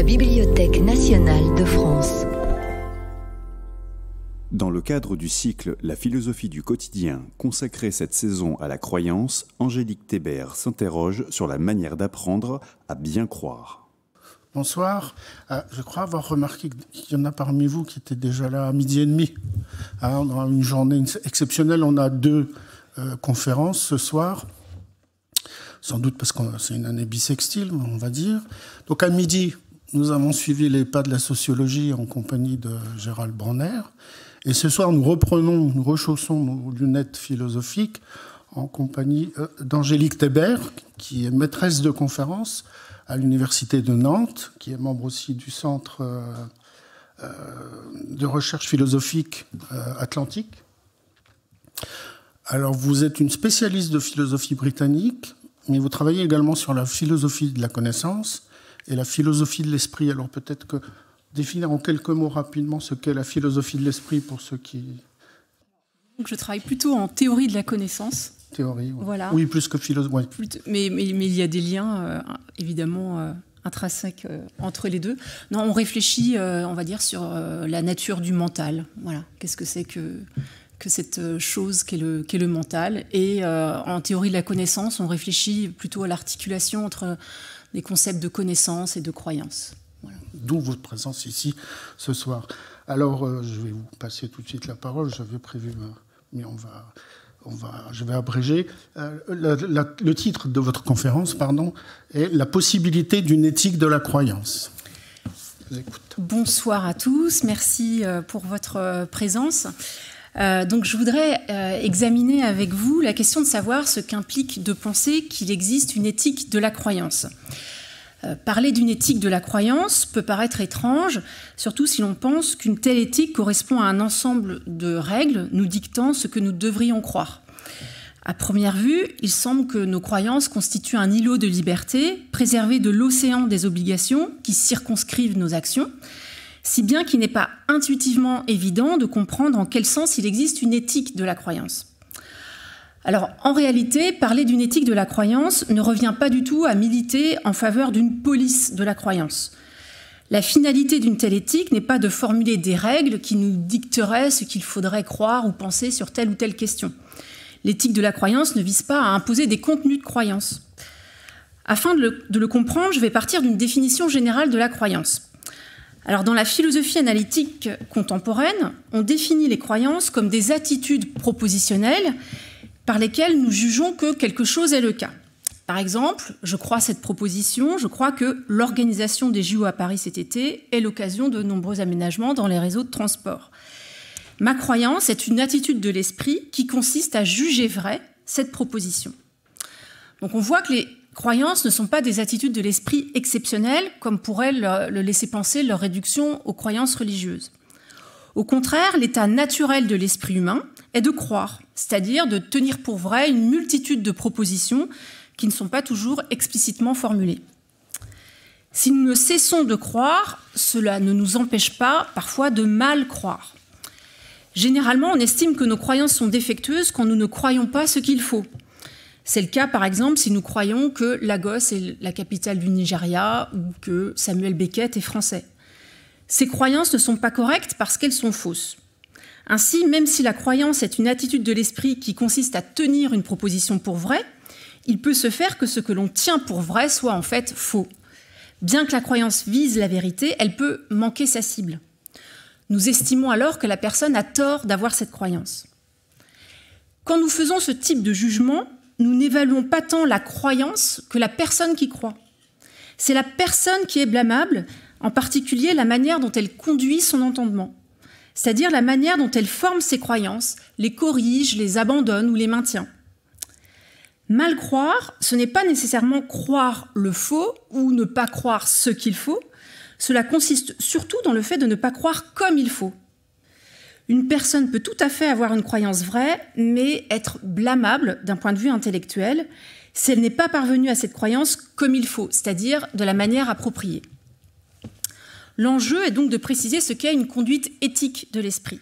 Bibliothèque nationale de France. Dans le cadre du cycle La philosophie du quotidien consacré cette saison à la croyance, Angélique Thébert s'interroge sur la manière d'apprendre à bien croire. Bonsoir. Je crois avoir remarqué qu'il y en a parmi vous qui étaient déjà là à 12h30. Dans une journée exceptionnelle, on a 2 conférences ce soir. Sans doute parce que c'est une année bissextile, on va dire. Donc à midi, nous avons suivi les pas de la sociologie en compagnie de Gérald Bronner. Et ce soir, nous rechaussons nos lunettes philosophiques en compagnie d'Angélique Thébert, qui est maîtresse de conférence à l'Université de Nantes, qui est membre aussi du Centre de recherche philosophique atlantique. Alors, vous êtes une spécialiste de philosophie britannique, mais vous travaillez également sur la philosophie de la connaissance et la philosophie de l'esprit. Alors, peut-être que définir en quelques mots rapidement ce qu'est la philosophie de l'esprit pour ceux qui... Donc, je travaille plutôt en théorie de la connaissance. Théorie, ouais. Voilà. Oui, plus que philosophie. Ouais. Mais il y a des liens, évidemment, intrinsèques entre les deux. Non, on réfléchit, on va dire, sur la nature du mental. Voilà. Qu'est-ce que c'est que cette chose qu'est le mental. Et en théorie de la connaissance, on réfléchit plutôt à l'articulation entre les concepts de connaissance et de croyance. Voilà. D'où votre présence ici ce soir. Alors, je vais vous passer tout de suite la parole. J'avais prévu, mais je vais abréger. Le titre de votre conférence, est « La possibilité d'une éthique de la croyance ». Je vous écoute. Bonsoir à tous. Merci pour votre présence. Donc, je voudrais examiner avec vous la question de savoir ce qu'implique de penser qu'il existe une éthique de la croyance. Parler d'une éthique de la croyance peut paraître étrange, surtout si l'on pense qu'une telle éthique correspond à un ensemble de règles nous dictant ce que nous devrions croire. À première vue, il semble que nos croyances constituent un îlot de liberté, préservé de l'océan des obligations qui circonscrivent nos actions, si bien qu'il n'est pas intuitivement évident de comprendre en quel sens il existe une éthique de la croyance. Alors, en réalité, parler d'une éthique de la croyance ne revient pas du tout à militer en faveur d'une police de la croyance. La finalité d'une telle éthique n'est pas de formuler des règles qui nous dicteraient ce qu'il faudrait croire ou penser sur telle ou telle question. L'éthique de la croyance ne vise pas à imposer des contenus de croyance. Afin de le comprendre, je vais partir d'une définition générale de la croyance. Alors, dans la philosophie analytique contemporaine, on définit les croyances comme des attitudes propositionnelles par lesquelles nous jugeons que quelque chose est le cas. Par exemple, je crois cette proposition, je crois que l'organisation des JO à Paris cet été est l'occasion de nombreux aménagements dans les réseaux de transport. Ma croyance est une attitude de l'esprit qui consiste à juger vraie cette proposition. Donc on voit que les croyances ne sont pas des attitudes de l'esprit exceptionnelles, comme pourrait le laisser penser leur réduction aux croyances religieuses. Au contraire, l'état naturel de l'esprit humain est de croire, c'est-à-dire de tenir pour vrai une multitude de propositions qui ne sont pas toujours explicitement formulées. Si nous ne cessons de croire, cela ne nous empêche pas parfois de mal croire. Généralement, on estime que nos croyances sont défectueuses quand nous ne croyons pas ce qu'il faut. C'est le cas, par exemple, si nous croyons que Lagos est la capitale du Nigeria ou que Samuel Beckett est français. Ces croyances ne sont pas correctes parce qu'elles sont fausses. Ainsi, même si la croyance est une attitude de l'esprit qui consiste à tenir une proposition pour vraie, il peut se faire que ce que l'on tient pour vrai soit en fait faux. Bien que la croyance vise la vérité, elle peut manquer sa cible. Nous estimons alors que la personne a tort d'avoir cette croyance. Quand nous faisons ce type de jugement, nous n'évaluons pas tant la croyance que la personne qui croit. C'est la personne qui est blâmable, en particulier la manière dont elle conduit son entendement, c'est-à-dire la manière dont elle forme ses croyances, les corrige, les abandonne ou les maintient. Mal croire, ce n'est pas nécessairement croire le faux ou ne pas croire ce qu'il faut, cela consiste surtout dans le fait de ne pas croire comme il faut. Une personne peut tout à fait avoir une croyance vraie, mais être blâmable d'un point de vue intellectuel si elle n'est pas parvenue à cette croyance comme il faut, c'est-à-dire de la manière appropriée. L'enjeu est donc de préciser ce qu'est une conduite éthique de l'esprit.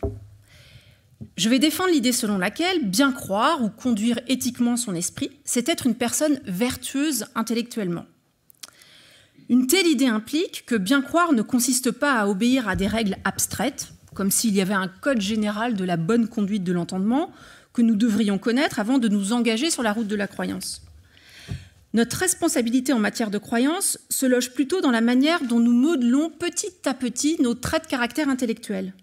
Je vais défendre l'idée selon laquelle bien croire ou conduire éthiquement son esprit, c'est être une personne vertueuse intellectuellement. Une telle idée implique que bien croire ne consiste pas à obéir à des règles abstraites, comme s'il y avait un code général de la bonne conduite de l'entendement que nous devrions connaître avant de nous engager sur la route de la croyance. Notre responsabilité en matière de croyance se loge plutôt dans la manière dont nous modelons petit à petit nos traits de caractère intellectuels.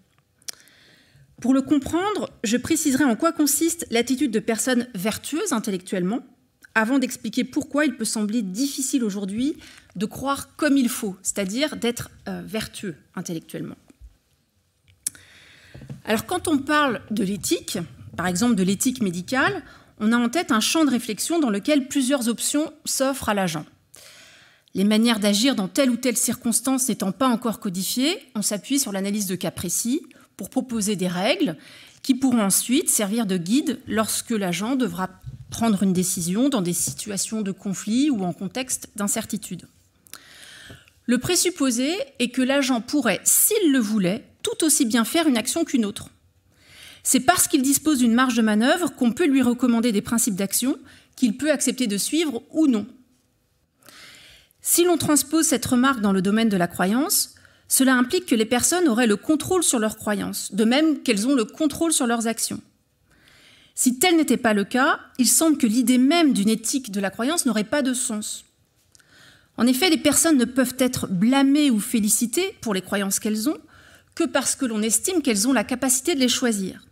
Pour le comprendre, je préciserai en quoi consiste l'attitude de personnes vertueuses intellectuellement, avant d'expliquer pourquoi il peut sembler difficile aujourd'hui de croire comme il faut, c'est-à-dire d'être vertueux intellectuellement. Alors quand on parle de l'éthique, par exemple de l'éthique médicale, on a en tête un champ de réflexion dans lequel plusieurs options s'offrent à l'agent. Les manières d'agir dans telle ou telle circonstance n'étant pas encore codifiées, on s'appuie sur l'analyse de cas précis pour proposer des règles qui pourront ensuite servir de guide lorsque l'agent devra prendre une décision dans des situations de conflit ou en contexte d'incertitude. Le présupposé est que l'agent pourrait, s'il le voulait, tout aussi bien faire une action qu'une autre. C'est parce qu'il dispose d'une marge de manœuvre qu'on peut lui recommander des principes d'action qu'il peut accepter de suivre ou non. Si l'on transpose cette remarque dans le domaine de la croyance, cela implique que les personnes auraient le contrôle sur leurs croyances, de même qu'elles ont le contrôle sur leurs actions. Si tel n'était pas le cas, il semble que l'idée même d'une éthique de la croyance n'aurait pas de sens. En effet, les personnes ne peuvent être blâmées ou félicitées pour les croyances qu'elles ont que parce que l'on estime qu'elles ont la capacité de les choisir.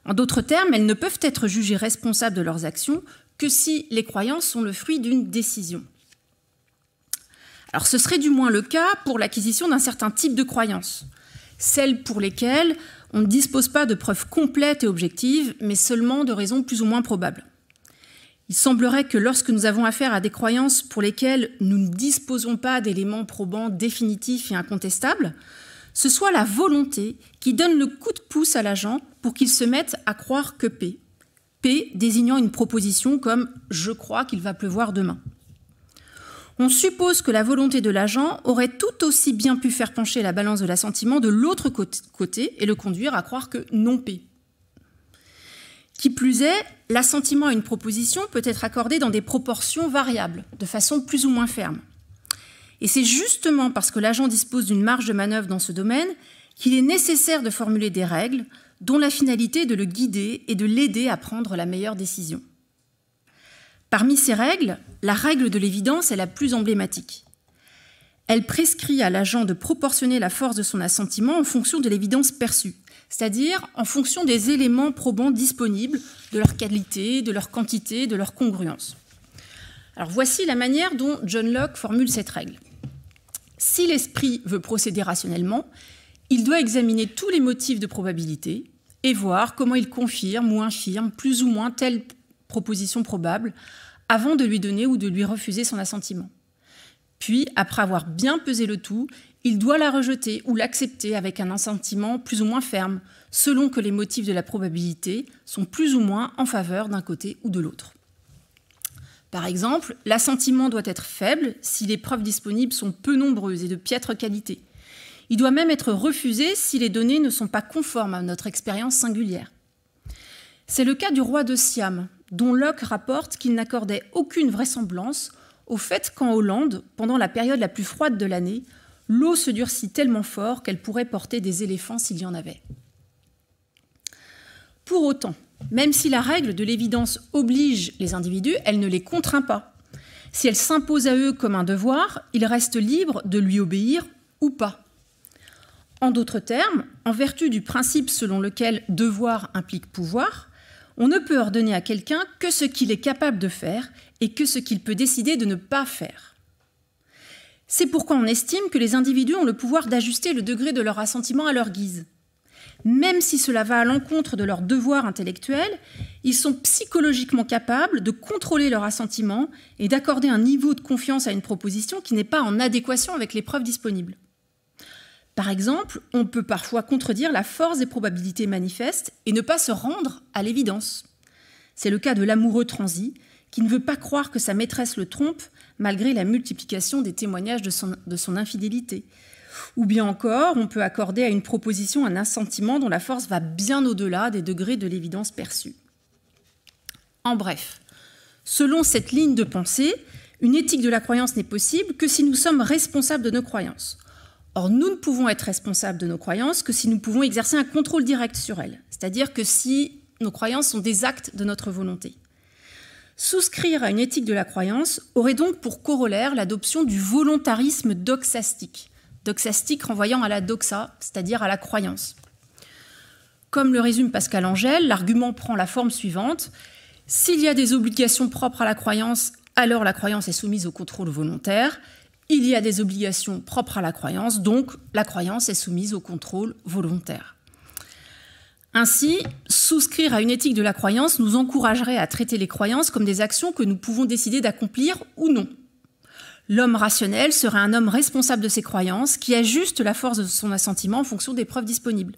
En d'autres termes, elles ne peuvent être jugées responsables de leurs actions que si les croyances sont le fruit d'une décision. Alors ce serait du moins le cas pour l'acquisition d'un certain type de croyances, celles pour lesquelles on ne dispose pas de preuves complètes et objectives, mais seulement de raisons plus ou moins probables. Il semblerait que lorsque nous avons affaire à des croyances pour lesquelles nous ne disposons pas d'éléments probants définitifs et incontestables, ce soit la volonté qui donne le coup de pouce à l'agent pour qu'il se mette à croire que P. P désignant une proposition comme « je crois qu'il va pleuvoir demain ». On suppose que la volonté de l'agent aurait tout aussi bien pu faire pencher la balance de l'assentiment de l'autre côté et le conduire à croire que non P. Qui plus est, l'assentiment à une proposition peut être accordé dans des proportions variables, de façon plus ou moins ferme. Et c'est justement parce que l'agent dispose d'une marge de manœuvre dans ce domaine qu'il est nécessaire de formuler des règles dont la finalité est de le guider et de l'aider à prendre la meilleure décision. Parmi ces règles, la règle de l'évidence est la plus emblématique. Elle prescrit à l'agent de proportionner la force de son assentiment en fonction de l'évidence perçue, c'est-à-dire en fonction des éléments probants disponibles, de leur qualité, de leur quantité, de leur congruence. Alors voici la manière dont John Locke formule cette règle. Si l'esprit veut procéder rationnellement, il doit examiner tous les motifs de probabilité et voir comment il confirme ou infirme plus ou moins telle proposition probable avant de lui donner ou de lui refuser son assentiment. Puis, après avoir bien pesé le tout, il doit la rejeter ou l'accepter avec un assentiment plus ou moins ferme, selon que les motifs de la probabilité sont plus ou moins en faveur d'un côté ou de l'autre. Par exemple, l'assentiment doit être faible si les preuves disponibles sont peu nombreuses et de piètre qualité. Il doit même être refusé si les données ne sont pas conformes à notre expérience singulière. C'est le cas du roi de Siam, dont Locke rapporte qu'il n'accordait aucune vraisemblance au fait qu'en Hollande, pendant la période la plus froide de l'année, l'eau se durcit tellement fort qu'elle pourrait porter des éléphants s'il y en avait. Pour autant, même si la règle de l'évidence oblige les individus, elle ne les contraint pas. Si elle s'impose à eux comme un devoir, ils restent libres de lui obéir ou pas. En d'autres termes, en vertu du principe selon lequel devoir implique pouvoir, on ne peut ordonner à quelqu'un que ce qu'il est capable de faire et que ce qu'il peut décider de ne pas faire. C'est pourquoi on estime que les individus ont le pouvoir d'ajuster le degré de leur assentiment à leur guise. Même si cela va à l'encontre de leur devoir intellectuel, ils sont psychologiquement capables de contrôler leur assentiment et d'accorder un niveau de confiance à une proposition qui n'est pas en adéquation avec les preuves disponibles. Par exemple, on peut parfois contredire la force des probabilités manifestes et ne pas se rendre à l'évidence. C'est le cas de l'amoureux transi, qui ne veut pas croire que sa maîtresse le trompe malgré la multiplication des témoignages de son infidélité. Ou bien encore, on peut accorder à une proposition un assentiment dont la force va bien au-delà des degrés de l'évidence perçue. En bref, selon cette ligne de pensée, Une éthique de la croyance n'est possible que si nous sommes responsables de nos croyances. Or, nous ne pouvons être responsables de nos croyances que si nous pouvons exercer un contrôle direct sur elles, c'est-à-dire que si nos croyances sont des actes de notre volonté. Souscrire à une éthique de la croyance aurait donc pour corollaire l'adoption du volontarisme doxastique. Doxastique renvoyant à la doxa, c'est-à-dire à la croyance. Comme le résume Pascal Angèle, l'argument prend la forme suivante. S'il y a des obligations propres à la croyance, alors la croyance est soumise au contrôle volontaire. Il y a des obligations propres à la croyance, donc la croyance est soumise au contrôle volontaire. Ainsi, souscrire à une éthique de la croyance nous encouragerait à traiter les croyances comme des actions que nous pouvons décider d'accomplir ou non. L'homme rationnel serait un homme responsable de ses croyances qui ajuste la force de son assentiment en fonction des preuves disponibles.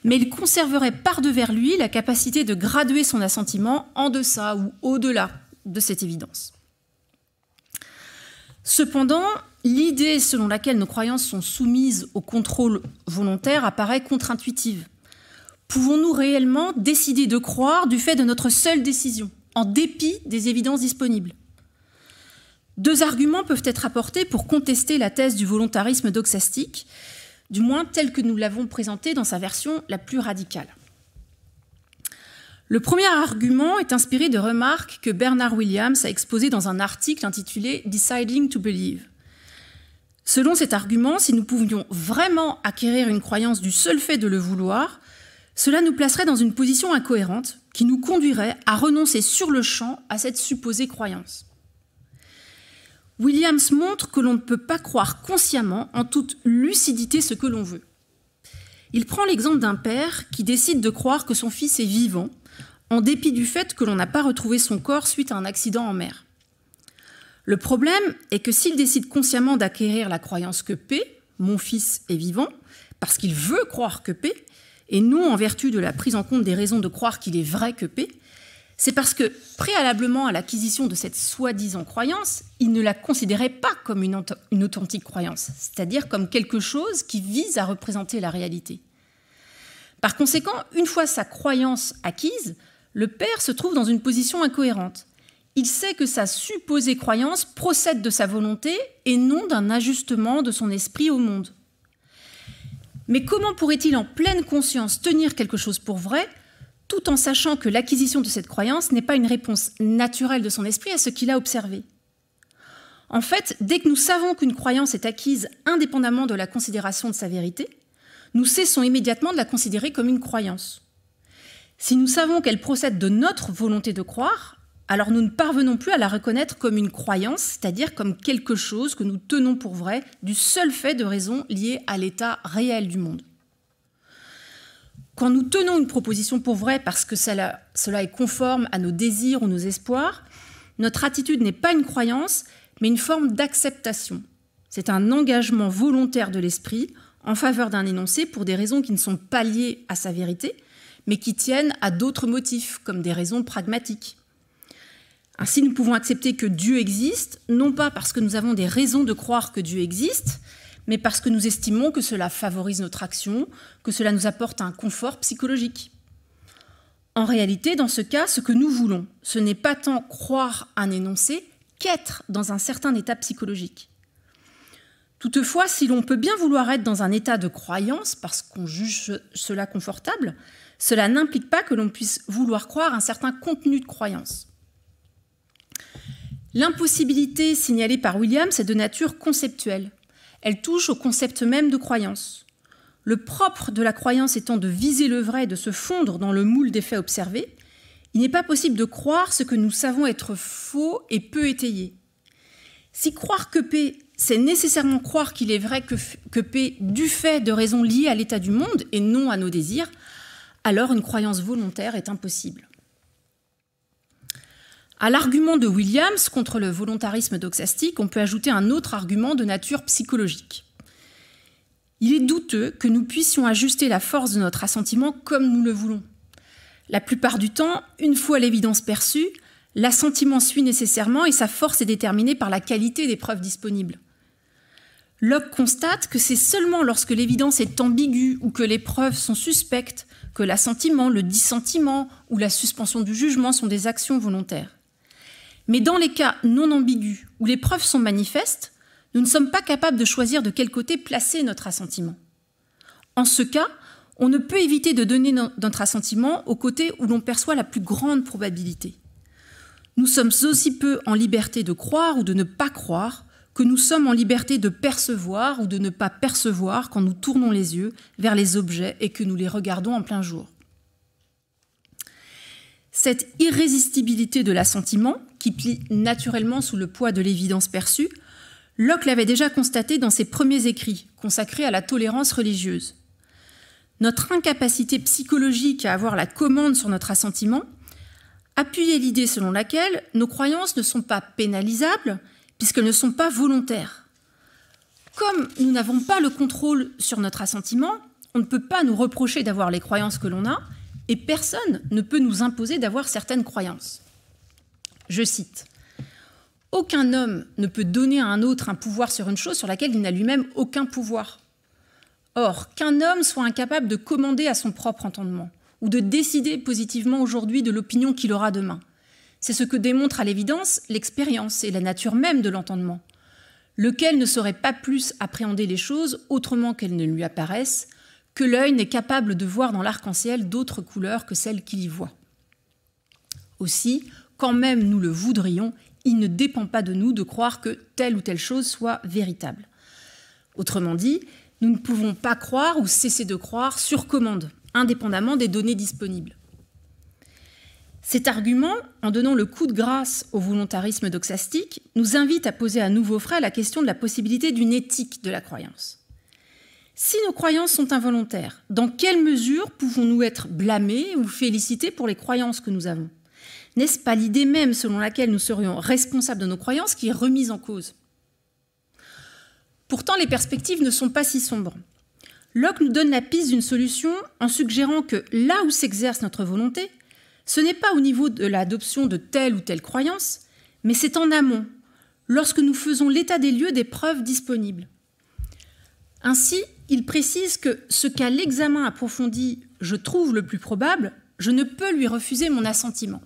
Mais il conserverait par-devers lui la capacité de graduer son assentiment en deçà ou au-delà de cette évidence. Cependant, l'idée selon laquelle nos croyances sont soumises au contrôle volontaire apparaît contre-intuitive. Pouvons-nous réellement décider de croire du fait de notre seule décision, en dépit des évidences disponibles ? Deux arguments peuvent être apportés pour contester la thèse du volontarisme doxastique, du moins telle que nous l'avons présentée dans sa version la plus radicale. Le premier argument est inspiré de remarques que Bernard Williams a exposées dans un article intitulé « Deciding to Believe ». Selon cet argument, si nous pouvions vraiment acquérir une croyance du seul fait de le vouloir, cela nous placerait dans une position incohérente qui nous conduirait à renoncer sur le champ à cette supposée croyance. Williams montre que l'on ne peut pas croire consciemment en toute lucidité ce que l'on veut. Il prend l'exemple d'un père qui décide de croire que son fils est vivant, en dépit du fait que l'on n'a pas retrouvé son corps suite à un accident en mer. Le problème est que s'il décide consciemment d'acquérir la croyance que P, mon fils est vivant, parce qu'il veut croire que P, et non en vertu de la prise en compte des raisons de croire qu'il est vrai que P, c'est parce que, préalablement à l'acquisition de cette soi-disant croyance, il ne la considérait pas comme une authentique croyance, c'est-à-dire comme quelque chose qui vise à représenter la réalité. Par conséquent, une fois sa croyance acquise, le père se trouve dans une position incohérente. Il sait que sa supposée croyance procède de sa volonté et non d'un ajustement de son esprit au monde. Mais comment pourrait-il en pleine conscience tenir quelque chose pour vrai, tout en sachant que l'acquisition de cette croyance n'est pas une réponse naturelle de son esprit à ce qu'il a observé ? En fait, dès que nous savons qu'une croyance est acquise indépendamment de la considération de sa vérité, nous cessons immédiatement de la considérer comme une croyance. Si nous savons qu'elle procède de notre volonté de croire, alors nous ne parvenons plus à la reconnaître comme une croyance, c'est-à-dire comme quelque chose que nous tenons pour vrai du seul fait de raisons liées à l'état réel du monde. Quand nous tenons une proposition pour vraie parce que cela est conforme à nos désirs ou nos espoirs, notre attitude n'est pas une croyance, mais une forme d'acceptation. C'est un engagement volontaire de l'esprit en faveur d'un énoncé pour des raisons qui ne sont pas liées à sa vérité, mais qui tiennent à d'autres motifs, comme des raisons pragmatiques. Ainsi, nous pouvons accepter que Dieu existe, non pas parce que nous avons des raisons de croire que Dieu existe, mais parce que nous estimons que cela favorise notre action, que cela nous apporte un confort psychologique. En réalité, dans ce cas, ce que nous voulons, ce n'est pas tant croire un énoncé qu'être dans un certain état psychologique. Toutefois, si l'on peut bien vouloir être dans un état de croyance parce qu'on juge cela confortable, cela n'implique pas que l'on puisse vouloir croire un certain contenu de croyance. L'impossibilité signalée par Williams est de nature conceptuelle. Elle touche au concept même de croyance. Le propre de la croyance étant de viser le vrai et de se fondre dans le moule des faits observés, il n'est pas possible de croire ce que nous savons être faux et peu étayé. Si croire que P, c'est nécessairement croire qu'il est vrai que P du fait de raisons liées à l'état du monde et non à nos désirs, alors une croyance volontaire est impossible. À l'argument de Williams contre le volontarisme doxastique, on peut ajouter un autre argument de nature psychologique. Il est douteux que nous puissions ajuster la force de notre assentiment comme nous le voulons. La plupart du temps, une fois l'évidence perçue, l'assentiment suit nécessairement et sa force est déterminée par la qualité des preuves disponibles. Locke constate que c'est seulement lorsque l'évidence est ambiguë ou que les preuves sont suspectes que l'assentiment, le dissentiment ou la suspension du jugement sont des actions volontaires. Mais dans les cas non ambigus, où les preuves sont manifestes, nous ne sommes pas capables de choisir de quel côté placer notre assentiment. En ce cas, on ne peut éviter de donner notre assentiment au côté où l'on perçoit la plus grande probabilité. Nous sommes aussi peu en liberté de croire ou de ne pas croire que nous sommes en liberté de percevoir ou de ne pas percevoir quand nous tournons les yeux vers les objets et que nous les regardons en plein jour. Cette irrésistibilité de l'assentiment, qui plie naturellement sous le poids de l'évidence perçue, Locke l'avait déjà constaté dans ses premiers écrits, consacrés à la tolérance religieuse. Notre incapacité psychologique à avoir la commande sur notre assentiment appuyait l'idée selon laquelle nos croyances ne sont pas pénalisables puisqu'elles ne sont pas volontaires. Comme nous n'avons pas le contrôle sur notre assentiment, on ne peut pas nous reprocher d'avoir les croyances que l'on a et personne ne peut nous imposer d'avoir certaines croyances. Je cite « Aucun homme ne peut donner à un autre un pouvoir sur une chose sur laquelle il n'a lui-même aucun pouvoir. Or, qu'un homme soit incapable de commander à son propre entendement ou de décider positivement aujourd'hui de l'opinion qu'il aura demain, c'est ce que démontre à l'évidence l'expérience et la nature même de l'entendement, lequel ne saurait pas plus appréhender les choses autrement qu'elles ne lui apparaissent, que l'œil n'est capable de voir dans l'arc-en-ciel d'autres couleurs que celles qu'il y voit. Aussi, quand même nous le voudrions, il ne dépend pas de nous de croire que telle ou telle chose soit véritable. Autrement dit, nous ne pouvons pas croire ou cesser de croire sur commande, indépendamment des données disponibles. Cet argument, en donnant le coup de grâce au volontarisme doxastique, nous invite à poser à nouveau frais la question de la possibilité d'une éthique de la croyance. Si nos croyances sont involontaires, dans quelle mesure pouvons-nous être blâmés ou félicités pour les croyances que nous avons ? N'est-ce pas l'idée même selon laquelle nous serions responsables de nos croyances qui est remise en cause ? Pourtant, les perspectives ne sont pas si sombres. Locke nous donne la piste d'une solution en suggérant que là où s'exerce notre volonté, ce n'est pas au niveau de l'adoption de telle ou telle croyance, mais c'est en amont, lorsque nous faisons l'état des lieux des preuves disponibles. Ainsi, il précise que ce qu'à l'examen approfondi je trouve le plus probable, je ne peux lui refuser mon assentiment.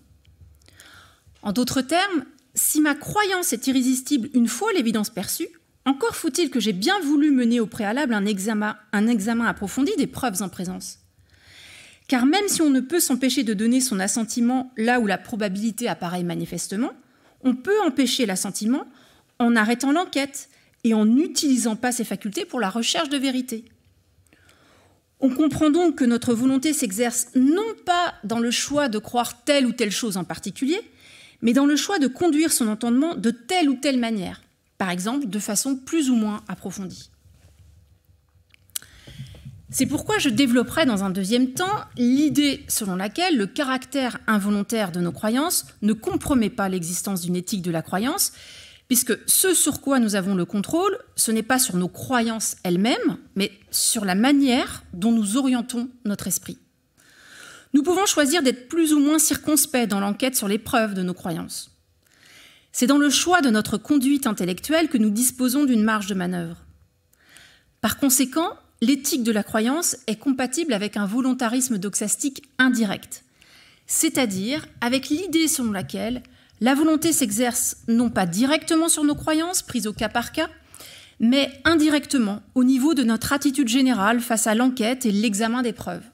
En d'autres termes, si ma croyance est irrésistible une fois l'évidence perçue, encore faut-il que j'ai bien voulu mener au préalable un examen approfondi des preuves en présence. Car même si on ne peut s'empêcher de donner son assentiment là où la probabilité apparaît manifestement, on peut empêcher l'assentiment en arrêtant l'enquête et en n'utilisant pas ses facultés pour la recherche de vérité. On comprend donc que notre volonté s'exerce non pas dans le choix de croire telle ou telle chose en particulier, mais dans le choix de conduire son entendement de telle ou telle manière, par exemple de façon plus ou moins approfondie. C'est pourquoi je développerai dans un deuxième temps l'idée selon laquelle le caractère involontaire de nos croyances ne compromet pas l'existence d'une éthique de la croyance, puisque ce sur quoi nous avons le contrôle, ce n'est pas sur nos croyances elles-mêmes, mais sur la manière dont nous orientons notre esprit. Nous pouvons choisir d'être plus ou moins circonspects dans l'enquête sur les preuves de nos croyances. C'est dans le choix de notre conduite intellectuelle que nous disposons d'une marge de manœuvre. Par conséquent, l'éthique de la croyance est compatible avec un volontarisme doxastique indirect, c'est-à-dire avec l'idée selon laquelle la volonté s'exerce non pas directement sur nos croyances, prises au cas par cas, mais indirectement au niveau de notre attitude générale face à l'enquête et l'examen des preuves.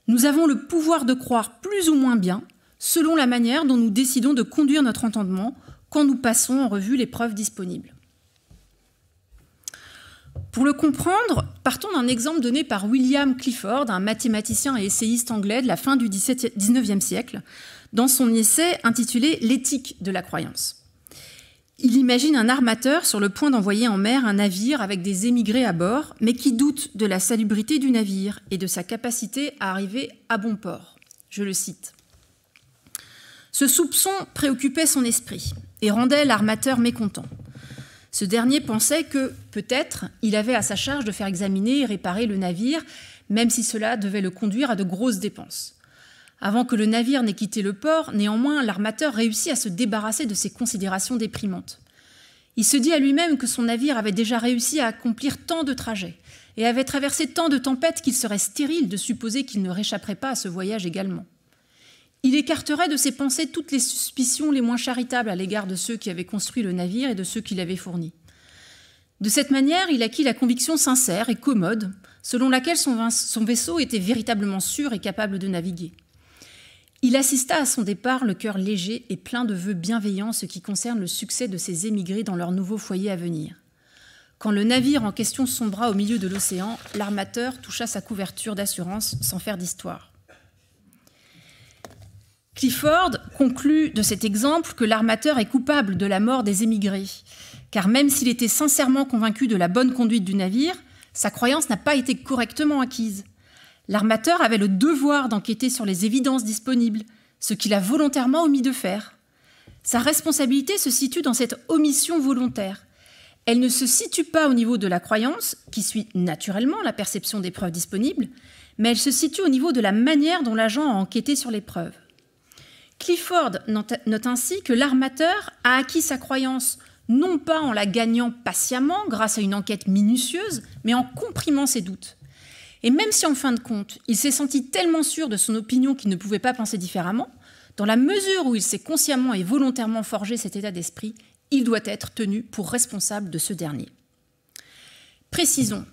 Nous avons le pouvoir de croire plus ou moins bien, selon la manière dont nous décidons de conduire notre entendement quand nous passons en revue les preuves disponibles. Pour le comprendre, partons d'un exemple donné par William Clifford, un mathématicien et essayiste anglais de la fin du XIXe siècle, dans son essai intitulé « L'éthique de la croyance ». Il imagine un armateur sur le point d'envoyer en mer un navire avec des émigrés à bord, mais qui doute de la salubrité du navire et de sa capacité à arriver à bon port. Je le cite. Ce soupçon préoccupait son esprit et rendait l'armateur mécontent. Ce dernier pensait que, peut-être, il avait à sa charge de faire examiner et réparer le navire, même si cela devait le conduire à de grosses dépenses. Avant que le navire n'ait quitté le port, néanmoins, l'armateur réussit à se débarrasser de ces considérations déprimantes. Il se dit à lui-même que son navire avait déjà réussi à accomplir tant de trajets et avait traversé tant de tempêtes qu'il serait stérile de supposer qu'il ne réchapperait pas à ce voyage également. Il écarterait de ses pensées toutes les suspicions les moins charitables à l'égard de ceux qui avaient construit le navire et de ceux qui l'avaient fourni. De cette manière, il acquit la conviction sincère et commode selon laquelle son vaisseau était véritablement sûr et capable de naviguer. Il assista à son départ le cœur léger et plein de vœux bienveillants en ce qui concerne le succès de ses émigrés dans leur nouveau foyer à venir. Quand le navire en question sombra au milieu de l'océan, l'armateur toucha sa couverture d'assurance sans faire d'histoire. Clifford conclut de cet exemple que l'armateur est coupable de la mort des émigrés, car même s'il était sincèrement convaincu de la bonne conduite du navire, sa croyance n'a pas été correctement acquise. L'armateur avait le devoir d'enquêter sur les évidences disponibles, ce qu'il a volontairement omis de faire. Sa responsabilité se situe dans cette omission volontaire. Elle ne se situe pas au niveau de la croyance, qui suit naturellement la perception des preuves disponibles, mais elle se situe au niveau de la manière dont l'agent a enquêté sur les preuves. Clifford note ainsi que l'armateur a acquis sa croyance non pas en la gagnant patiemment grâce à une enquête minutieuse, mais en comprimant ses doutes. Et même si en fin de compte, il s'est senti tellement sûr de son opinion qu'il ne pouvait pas penser différemment, dans la mesure où il s'est consciemment et volontairement forgé cet état d'esprit, il doit être tenu pour responsable de ce dernier. Précisons,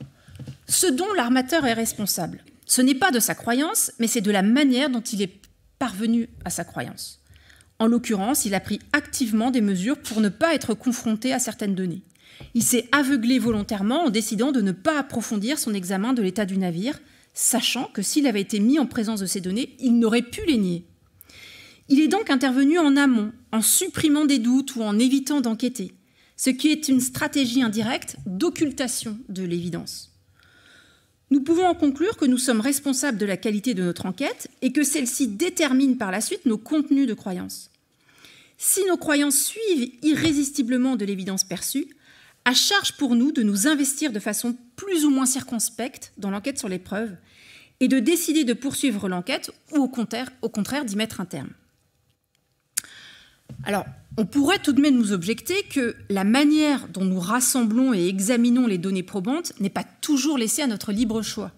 ce dont l'armateur est responsable, ce n'est pas de sa croyance, mais c'est de la manière dont il est parvenu à sa croyance. En l'occurrence, il a pris activement des mesures pour ne pas être confronté à certaines données. Il s'est aveuglé volontairement en décidant de ne pas approfondir son examen de l'état du navire, sachant que s'il avait été mis en présence de ces données, il n'aurait pu les nier. Il est donc intervenu en amont, en supprimant des doutes ou en évitant d'enquêter, ce qui est une stratégie indirecte d'occultation de l'évidence. Nous pouvons en conclure que nous sommes responsables de la qualité de notre enquête et que celle-ci détermine par la suite nos contenus de croyances. Si nos croyances suivent irrésistiblement de l'évidence perçue, à charge pour nous de nous investir de façon plus ou moins circonspecte dans l'enquête sur les preuves et de décider de poursuivre l'enquête ou au contraire d'y mettre un terme. Alors, on pourrait tout de même nous objecter que la manière dont nous rassemblons et examinons les données probantes n'est pas toujours laissée à notre libre choix.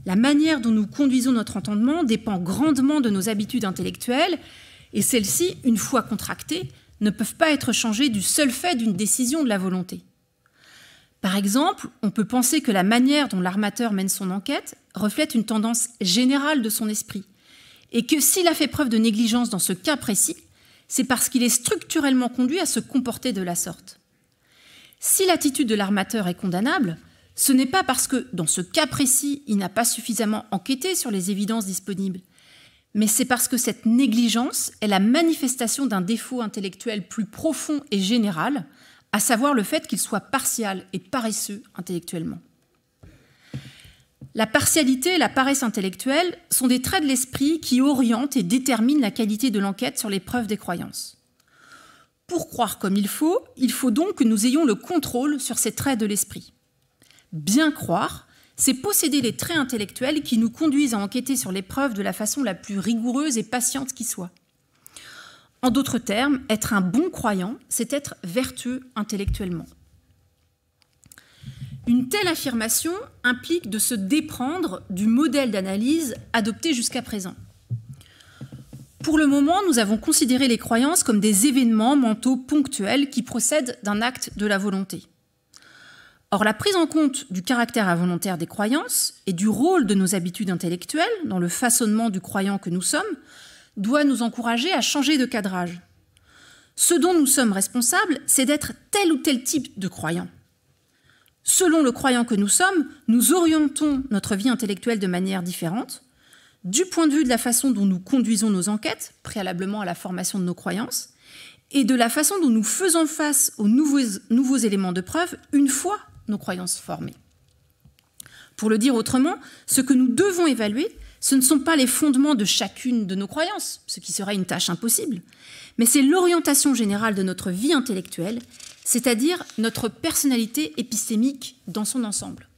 La manière dont nous conduisons notre entendement dépend grandement de nos habitudes intellectuelles et celles-ci, une fois contractées, ne peuvent pas être changées du seul fait d'une décision de la volonté. Par exemple, on peut penser que la manière dont l'armateur mène son enquête reflète une tendance générale de son esprit, et que s'il a fait preuve de négligence dans ce cas précis, c'est parce qu'il est structurellement conduit à se comporter de la sorte. Si l'attitude de l'armateur est condamnable, ce n'est pas parce que, dans ce cas précis, il n'a pas suffisamment enquêté sur les évidences disponibles, mais c'est parce que cette négligence est la manifestation d'un défaut intellectuel plus profond et général, à savoir le fait qu'il soit partial et paresseux intellectuellement. La partialité et la paresse intellectuelle sont des traits de l'esprit qui orientent et déterminent la qualité de l'enquête sur les preuves des croyances. Pour croire comme il faut donc que nous ayons le contrôle sur ces traits de l'esprit. Bien croire, c'est posséder les traits intellectuels qui nous conduisent à enquêter sur les preuves de la façon la plus rigoureuse et patiente qui soit. En d'autres termes, être un bon croyant, c'est être vertueux intellectuellement. Une telle affirmation implique de se déprendre du modèle d'analyse adopté jusqu'à présent. Pour le moment, nous avons considéré les croyances comme des événements mentaux ponctuels qui procèdent d'un acte de la volonté. Or, la prise en compte du caractère involontaire des croyances et du rôle de nos habitudes intellectuelles dans le façonnement du croyant que nous sommes doit nous encourager à changer de cadrage. Ce dont nous sommes responsables, c'est d'être tel ou tel type de croyant. Selon le croyant que nous sommes, nous orientons notre vie intellectuelle de manière différente, du point de vue de la façon dont nous conduisons nos enquêtes, préalablement à la formation de nos croyances, et de la façon dont nous faisons face aux nouveaux éléments de preuve une fois nos croyances formées. Pour le dire autrement, ce que nous devons évaluer, ce ne sont pas les fondements de chacune de nos croyances, ce qui serait une tâche impossible, mais c'est l'orientation générale de notre vie intellectuelle, c'est-à-dire notre personnalité épistémique dans son ensemble.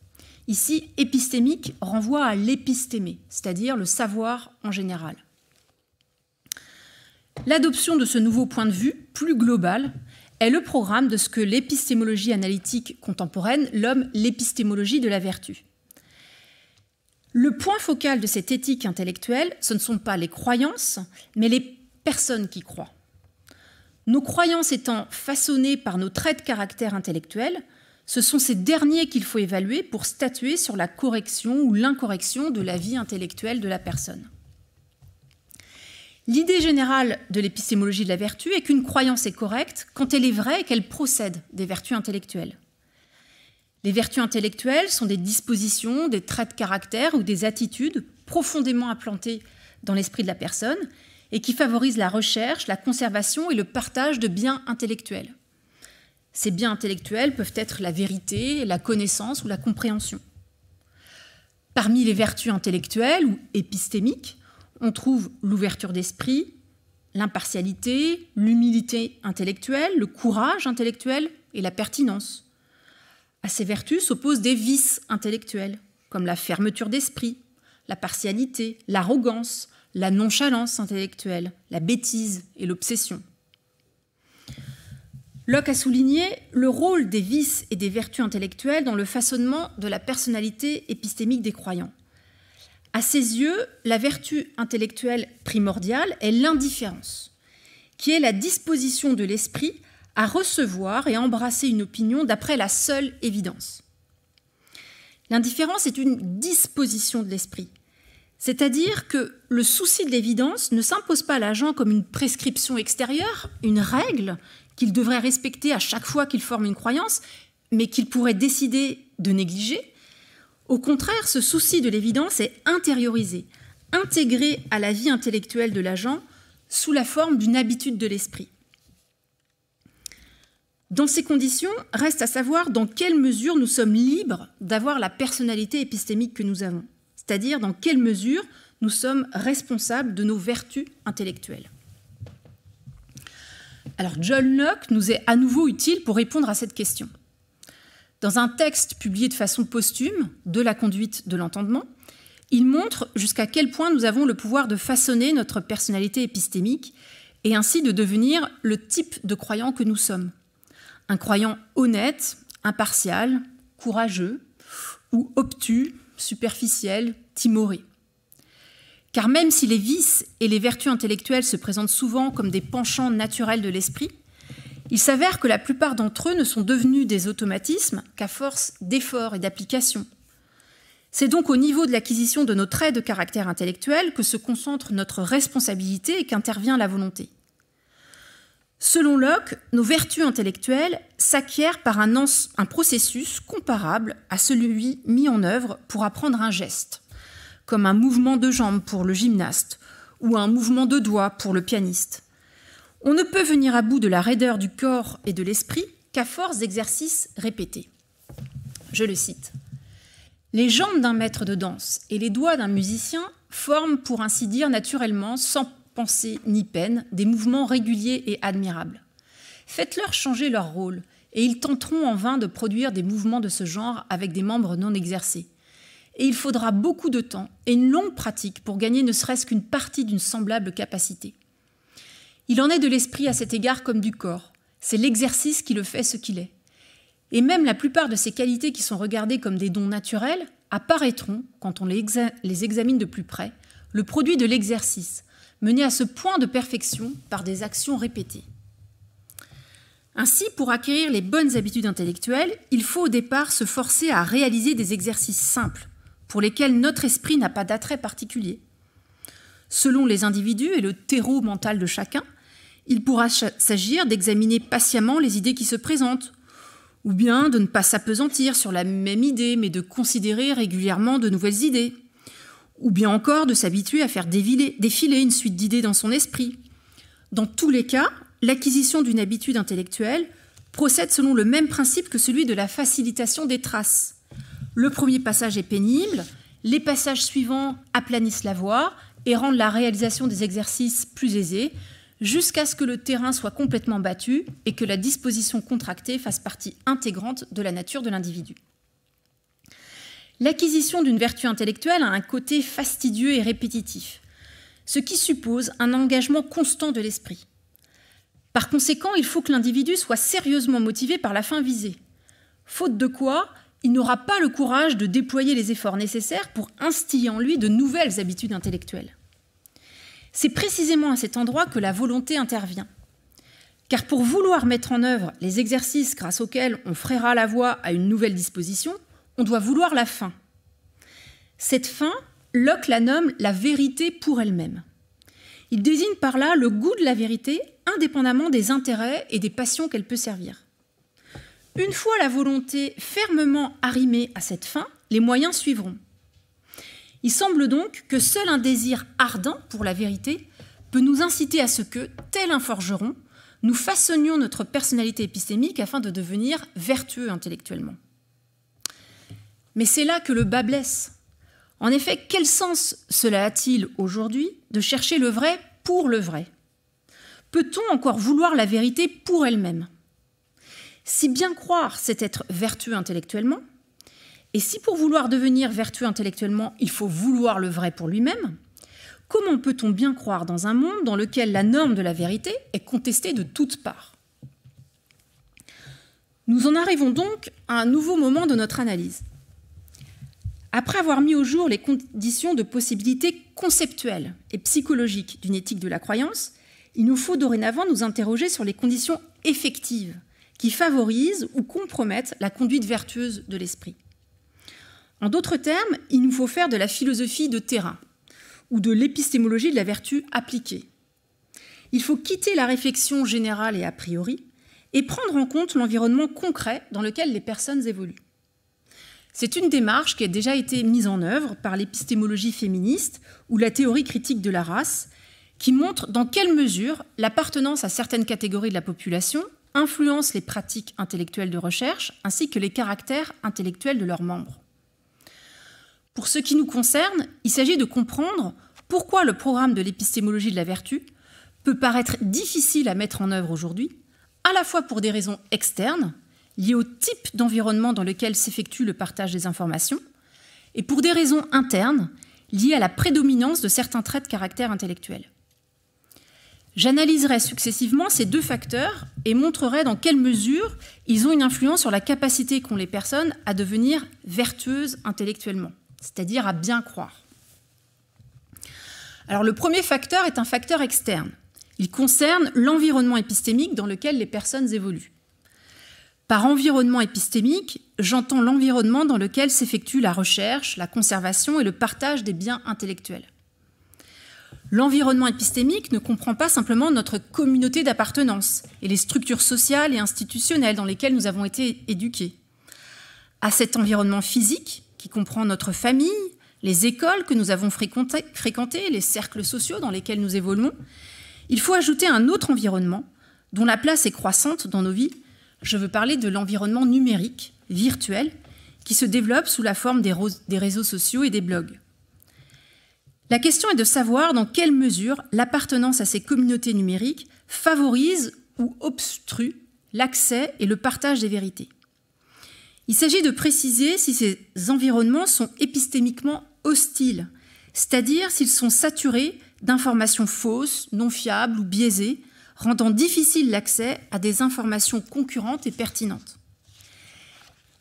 Ici, épistémique renvoie à l'épistémé, c'est-à-dire le savoir en général. L'adoption de ce nouveau point de vue, plus global, est le programme de ce que l'épistémologie analytique contemporaine nomme l'épistémologie de la vertu. Le point focal de cette éthique intellectuelle, ce ne sont pas les croyances, mais les personnes qui croient. Nos croyances étant façonnées par nos traits de caractère intellectuels, ce sont ces derniers qu'il faut évaluer pour statuer sur la correction ou l'incorrection de la vie intellectuelle de la personne. L'idée générale de l'épistémologie de la vertu est qu'une croyance est correcte quand elle est vraie et qu'elle procède des vertus intellectuelles. Les vertus intellectuelles sont des dispositions, des traits de caractère ou des attitudes profondément implantées dans l'esprit de la personne et qui favorisent la recherche, la conservation et le partage de biens intellectuels. Ces biens intellectuels peuvent être la vérité, la connaissance ou la compréhension. Parmi les vertus intellectuelles ou épistémiques, on trouve l'ouverture d'esprit, l'impartialité, l'humilité intellectuelle, le courage intellectuel et la pertinence. À ces vertus s'opposent des vices intellectuels, comme la fermeture d'esprit, la partialité, l'arrogance, la nonchalance intellectuelle, la bêtise et l'obsession. Locke a souligné le rôle des vices et des vertus intellectuelles dans le façonnement de la personnalité épistémique des croyants. À ses yeux, la vertu intellectuelle primordiale est l'indifférence, qui est la disposition de l'esprit à recevoir et embrasser une opinion d'après la seule évidence. L'indifférence est une disposition de l'esprit, c'est-à-dire que le souci de l'évidence ne s'impose pas à l'agent comme une prescription extérieure, une règle qu'il devrait respecter à chaque fois qu'il forme une croyance, mais qu'il pourrait décider de négliger. Au contraire, ce souci de l'évidence est intériorisé, intégré à la vie intellectuelle de l'agent sous la forme d'une habitude de l'esprit. Dans ces conditions, reste à savoir dans quelle mesure nous sommes libres d'avoir la personnalité épistémique que nous avons, c'est-à-dire dans quelle mesure nous sommes responsables de nos vertus intellectuelles. Alors John Locke nous est à nouveau utile pour répondre à cette question. Dans un texte publié de façon posthume, De la conduite de l'entendement, il montre jusqu'à quel point nous avons le pouvoir de façonner notre personnalité épistémique et ainsi de devenir le type de croyant que nous sommes. Un croyant honnête, impartial, courageux ou obtus, superficiel, timoré. Car même si les vices et les vertus intellectuelles se présentent souvent comme des penchants naturels de l'esprit, il s'avère que la plupart d'entre eux ne sont devenus des automatismes qu'à force d'efforts et d'application. C'est donc au niveau de l'acquisition de nos traits de caractère intellectuel que se concentre notre responsabilité et qu'intervient la volonté. Selon Locke, nos vertus intellectuelles s'acquièrent par un processus comparable à celui mis en œuvre pour apprendre un geste, comme un mouvement de jambe pour le gymnaste ou un mouvement de doigts pour le pianiste. On ne peut venir à bout de la raideur du corps et de l'esprit qu'à force d'exercices répétés. Je le cite. « Les jambes d'un maître de danse et les doigts d'un musicien forment, pour ainsi dire, naturellement, sans pensée ni peine, des mouvements réguliers et admirables. Faites-leur changer leur rôle, et ils tenteront en vain de produire des mouvements de ce genre avec des membres non exercés. Et il faudra beaucoup de temps et une longue pratique pour gagner ne serait-ce qu'une partie d'une semblable capacité. Il en est de l'esprit à cet égard comme du corps. C'est l'exercice qui le fait ce qu'il est. Et même la plupart de ces qualités qui sont regardées comme des dons naturels apparaîtront, quand on les examine de plus près, le produit de l'exercice, mené à ce point de perfection par des actions répétées. Ainsi, pour acquérir les bonnes habitudes intellectuelles, il faut au départ se forcer à réaliser des exercices simples, pour lesquels notre esprit n'a pas d'attrait particulier. Selon les individus et le terreau mental de chacun, il pourra s'agir d'examiner patiemment les idées qui se présentent, ou bien de ne pas s'appesantir sur la même idée, mais de considérer régulièrement de nouvelles idées, ou bien encore de s'habituer à faire défiler une suite d'idées dans son esprit. Dans tous les cas, l'acquisition d'une habitude intellectuelle procède selon le même principe que celui de la facilitation des traces. Le premier passage est pénible, les passages suivants aplanissent la voie et rendent la réalisation des exercices plus aisée, jusqu'à ce que le terrain soit complètement battu et que la disposition contractée fasse partie intégrante de la nature de l'individu. L'acquisition d'une vertu intellectuelle a un côté fastidieux et répétitif, ce qui suppose un engagement constant de l'esprit. Par conséquent, il faut que l'individu soit sérieusement motivé par la fin visée, faute de quoi il n'aura pas le courage de déployer les efforts nécessaires pour instiller en lui de nouvelles habitudes intellectuelles. C'est précisément à cet endroit que la volonté intervient. Car pour vouloir mettre en œuvre les exercices grâce auxquels on frayera la voie à une nouvelle disposition, on doit vouloir la fin. Cette fin, Locke la nomme la vérité pour elle-même. Il désigne par là le goût de la vérité indépendamment des intérêts et des passions qu'elle peut servir. Une fois la volonté fermement arrimée à cette fin, les moyens suivront. Il semble donc que seul un désir ardent pour la vérité peut nous inciter à ce que, tel un forgeron, nous façonnions notre personnalité épistémique afin de devenir vertueux intellectuellement. Mais c'est là que le bât blesse. En effet, quel sens cela a-t-il aujourd'hui de chercher le vrai pour le vrai? Peut-on encore vouloir la vérité pour elle-même? Si bien croire, c'est être vertueux intellectuellement, et si pour vouloir devenir vertueux intellectuellement, il faut vouloir le vrai pour lui-même, comment peut-on bien croire dans un monde dans lequel la norme de la vérité est contestée de toutes parts? Nous en arrivons donc à un nouveau moment de notre analyse. Après avoir mis au jour les conditions de possibilité conceptuelle et psychologique d'une éthique de la croyance, il nous faut dorénavant nous interroger sur les conditions effectives qui favorisent ou compromettent la conduite vertueuse de l'esprit. En d'autres termes, il nous faut faire de la philosophie de terrain ou de l'épistémologie de la vertu appliquée. Il faut quitter la réflexion générale et a priori et prendre en compte l'environnement concret dans lequel les personnes évoluent. C'est une démarche qui a déjà été mise en œuvre par l'épistémologie féministe ou la théorie critique de la race, qui montre dans quelle mesure l'appartenance à certaines catégories de la population influence les pratiques intellectuelles de recherche ainsi que les caractères intellectuels de leurs membres. Pour ce qui nous concerne, il s'agit de comprendre pourquoi le programme de l'épistémologie de la vertu peut paraître difficile à mettre en œuvre aujourd'hui, à la fois pour des raisons externes, liées au type d'environnement dans lequel s'effectue le partage des informations, et pour des raisons internes, liées à la prédominance de certains traits de caractère intellectuel. J'analyserai successivement ces deux facteurs et montrerai dans quelle mesure ils ont une influence sur la capacité qu'ont les personnes à devenir vertueuses intellectuellement, c'est-à-dire à bien croire. Alors le premier facteur est un facteur externe. Il concerne l'environnement épistémique dans lequel les personnes évoluent. Par environnement épistémique, j'entends l'environnement dans lequel s'effectue la recherche, la conservation et le partage des biens intellectuels. L'environnement épistémique ne comprend pas simplement notre communauté d'appartenance et les structures sociales et institutionnelles dans lesquelles nous avons été éduqués. À cet environnement physique, qui comprend notre famille, les écoles que nous avons fréquentées, les cercles sociaux dans lesquels nous évoluons, il faut ajouter un autre environnement dont la place est croissante dans nos vies. Je veux parler de l'environnement numérique, virtuel, qui se développe sous la forme des réseaux sociaux et des blogs. La question est de savoir dans quelle mesure l'appartenance à ces communautés numériques favorise ou obstrue l'accès et le partage des vérités. Il s'agit de préciser si ces environnements sont épistémiquement hostiles, c'est-à-dire s'ils sont saturés d'informations fausses, non fiables ou biaisées, rendant difficile l'accès à des informations concurrentes et pertinentes.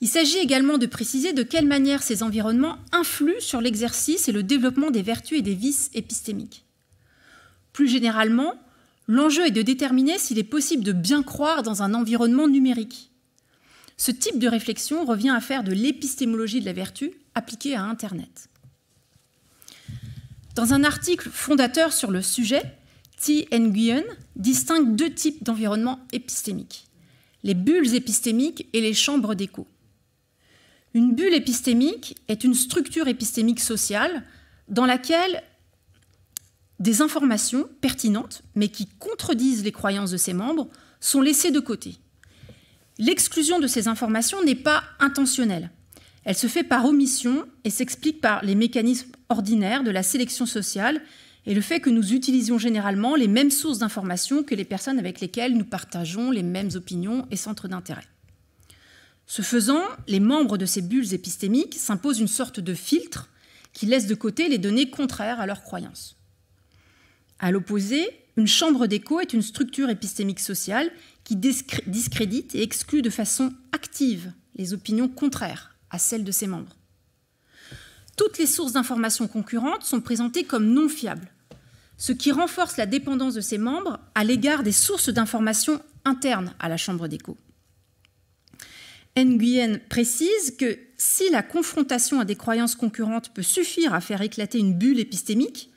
Il s'agit également de préciser de quelle manière ces environnements influent sur l'exercice et le développement des vertus et des vices épistémiques. Plus généralement, l'enjeu est de déterminer s'il est possible de bien croire dans un environnement numérique. Ce type de réflexion revient à faire de l'épistémologie de la vertu appliquée à Internet. Dans un article fondateur sur le sujet, T. Nguyen distingue deux types d'environnements épistémiques, les bulles épistémiques et les chambres d'écho. Une bulle épistémique est une structure épistémique sociale dans laquelle des informations pertinentes, mais qui contredisent les croyances de ses membres, sont laissées de côté. L'exclusion de ces informations n'est pas intentionnelle. Elle se fait par omission et s'explique par les mécanismes ordinaires de la sélection sociale et le fait que nous utilisions généralement les mêmes sources d'informations que les personnes avec lesquelles nous partageons les mêmes opinions et centres d'intérêt. Ce faisant, les membres de ces bulles épistémiques s'imposent une sorte de filtre qui laisse de côté les données contraires à leurs croyances. À l'opposé, une chambre d'écho est une structure épistémique sociale qui discrédite et exclut de façon active les opinions contraires à celle de ses membres. Toutes les sources d'informations concurrentes sont présentées comme non fiables, ce qui renforce la dépendance de ses membres à l'égard des sources d'informations internes à la chambre d'écho. Nguyen précise que si la confrontation à des croyances concurrentes peut suffire à faire éclater une bulle épistémique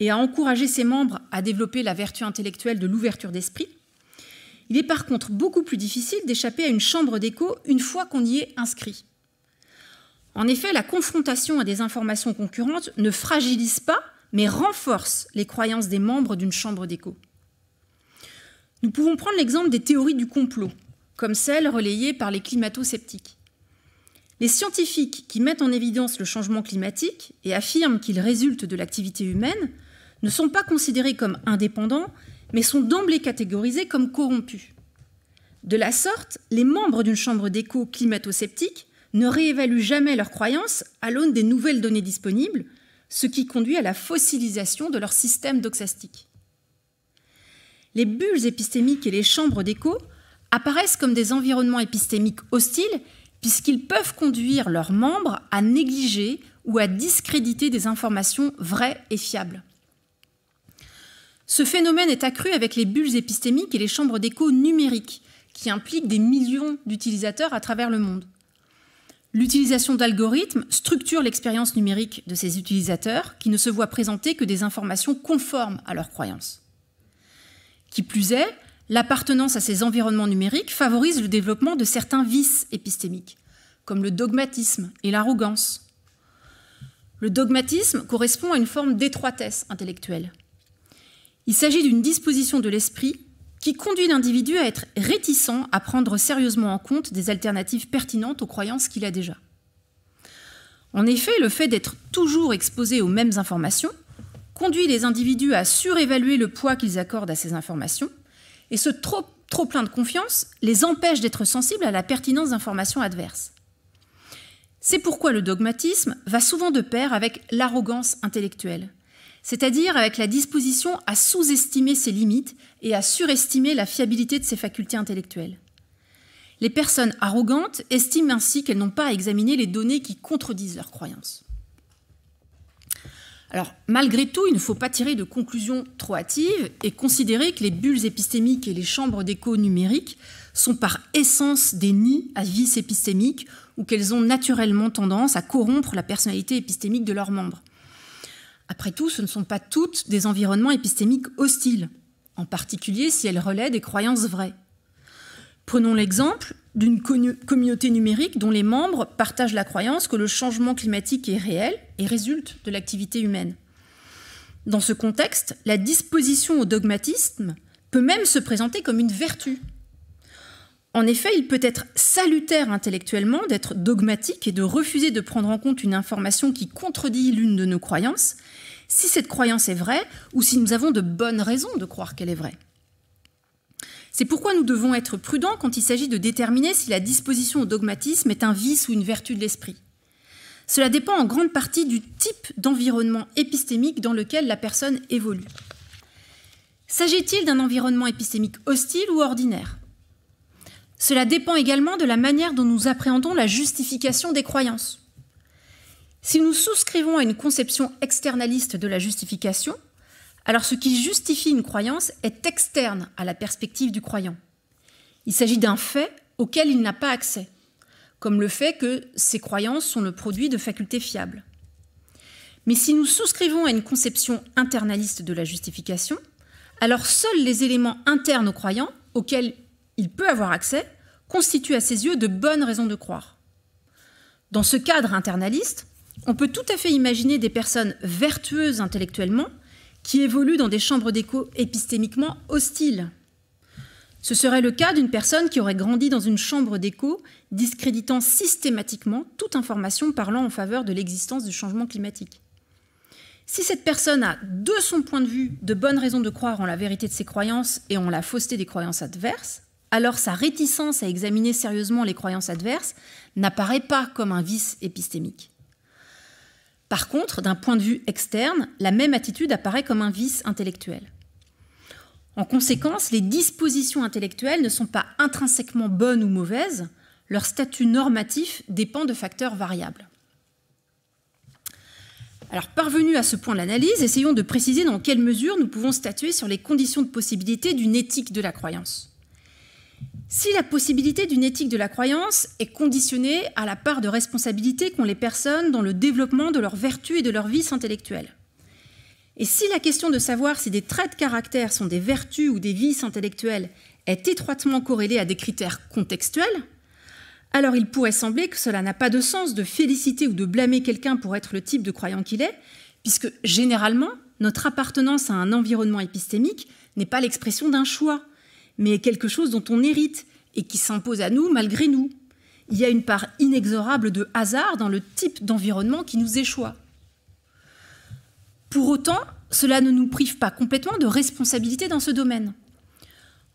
et à encourager ses membres à développer la vertu intellectuelle de l'ouverture d'esprit, il est par contre beaucoup plus difficile d'échapper à une chambre d'écho une fois qu'on y est inscrit. En effet, la confrontation à des informations concurrentes ne fragilise pas, mais renforce les croyances des membres d'une chambre d'écho. Nous pouvons prendre l'exemple des théories du complot, comme celles relayées par les climato-sceptiques. Les scientifiques qui mettent en évidence le changement climatique et affirment qu'il résulte de l'activité humaine ne sont pas considérés comme indépendants, mais sont d'emblée catégorisés comme corrompus. De la sorte, les membres d'une chambre d'écho climato-sceptique ne réévaluent jamais leurs croyances à l'aune des nouvelles données disponibles, ce qui conduit à la fossilisation de leur système doxastique. Les bulles épistémiques et les chambres d'écho apparaissent comme des environnements épistémiques hostiles puisqu'ils peuvent conduire leurs membres à négliger ou à discréditer des informations vraies et fiables. Ce phénomène est accru avec les bulles épistémiques et les chambres d'écho numériques, qui impliquent des millions d'utilisateurs à travers le monde. L'utilisation d'algorithmes structure l'expérience numérique de ces utilisateurs qui ne se voient présenter que des informations conformes à leurs croyances. Qui plus est, l'appartenance à ces environnements numériques favorise le développement de certains vices épistémiques, comme le dogmatisme et l'arrogance. Le dogmatisme correspond à une forme d'étroitesse intellectuelle. Il s'agit d'une disposition de l'esprit qui conduit l'individu à être réticent à prendre sérieusement en compte des alternatives pertinentes aux croyances qu'il a déjà. En effet, le fait d'être toujours exposé aux mêmes informations conduit les individus à surévaluer le poids qu'ils accordent à ces informations, et ce trop plein de confiance les empêche d'être sensibles à la pertinence d'informations adverses. C'est pourquoi le dogmatisme va souvent de pair avec l'arrogance intellectuelle, c'est-à-dire avec la disposition à sous-estimer ses limites et à surestimer la fiabilité de ses facultés intellectuelles. Les personnes arrogantes estiment ainsi qu'elles n'ont pas à examiner les données qui contredisent leurs croyances. Alors, malgré tout, il ne faut pas tirer de conclusions trop hâtives et considérer que les bulles épistémiques et les chambres d'écho numériques sont par essence des nids à vices épistémiques ou qu'elles ont naturellement tendance à corrompre la personnalité épistémique de leurs membres. Après tout, ce ne sont pas toutes des environnements épistémiques hostiles, en particulier si elles relaient des croyances vraies. Prenons l'exemple d'une communauté numérique dont les membres partagent la croyance que le changement climatique est réel et résulte de l'activité humaine. Dans ce contexte, la disposition au dogmatisme peut même se présenter comme une vertu. En effet, il peut être salutaire intellectuellement d'être dogmatique et de refuser de prendre en compte une information qui contredit l'une de nos croyances, si cette croyance est vraie ou si nous avons de bonnes raisons de croire qu'elle est vraie. C'est pourquoi nous devons être prudents quand il s'agit de déterminer si la disposition au dogmatisme est un vice ou une vertu de l'esprit. Cela dépend en grande partie du type d'environnement épistémique dans lequel la personne évolue. S'agit-il d'un environnement épistémique hostile ou ordinaire ? Cela dépend également de la manière dont nous appréhendons la justification des croyances. Si nous souscrivons à une conception externaliste de la justification, alors ce qui justifie une croyance est externe à la perspective du croyant. Il s'agit d'un fait auquel il n'a pas accès, comme le fait que ces croyances sont le produit de facultés fiables. Mais si nous souscrivons à une conception internaliste de la justification, alors seuls les éléments internes au croyant, auxquels il peut avoir accès, constituent à ses yeux de bonnes raisons de croire. Dans ce cadre internaliste, on peut tout à fait imaginer des personnes vertueuses intellectuellement qui évoluent dans des chambres d'écho épistémiquement hostiles. Ce serait le cas d'une personne qui aurait grandi dans une chambre d'écho discréditant systématiquement toute information parlant en faveur de l'existence du changement climatique. Si cette personne a, de son point de vue, de bonnes raisons de croire en la vérité de ses croyances et en la fausseté des croyances adverses, alors sa réticence à examiner sérieusement les croyances adverses n'apparaît pas comme un vice épistémique. Par contre, d'un point de vue externe, la même attitude apparaît comme un vice intellectuel. En conséquence, les dispositions intellectuelles ne sont pas intrinsèquement bonnes ou mauvaises, Leur statut normatif dépend de facteurs variables. Alors, parvenus à ce point de l'analyse, essayons de préciser dans quelle mesure nous pouvons statuer sur les conditions de possibilité d'une éthique de la croyance. Si la possibilité d'une éthique de la croyance est conditionnée à la part de responsabilité qu'ont les personnes dans le développement de leurs vertus et de leur vices intellectuels, et si la question de savoir si des traits de caractère sont des vertus ou des vices intellectuels est étroitement corrélée à des critères contextuels, alors il pourrait sembler que cela n'a pas de sens de féliciter ou de blâmer quelqu'un pour être le type de croyant qu'il est, puisque généralement, notre appartenance à un environnement épistémique n'est pas l'expression d'un choix, mais quelque chose dont on hérite et qui s'impose à nous malgré nous. Il y a une part inexorable de hasard dans le type d'environnement qui nous échoit. Pour autant, cela ne nous prive pas complètement de responsabilité dans ce domaine.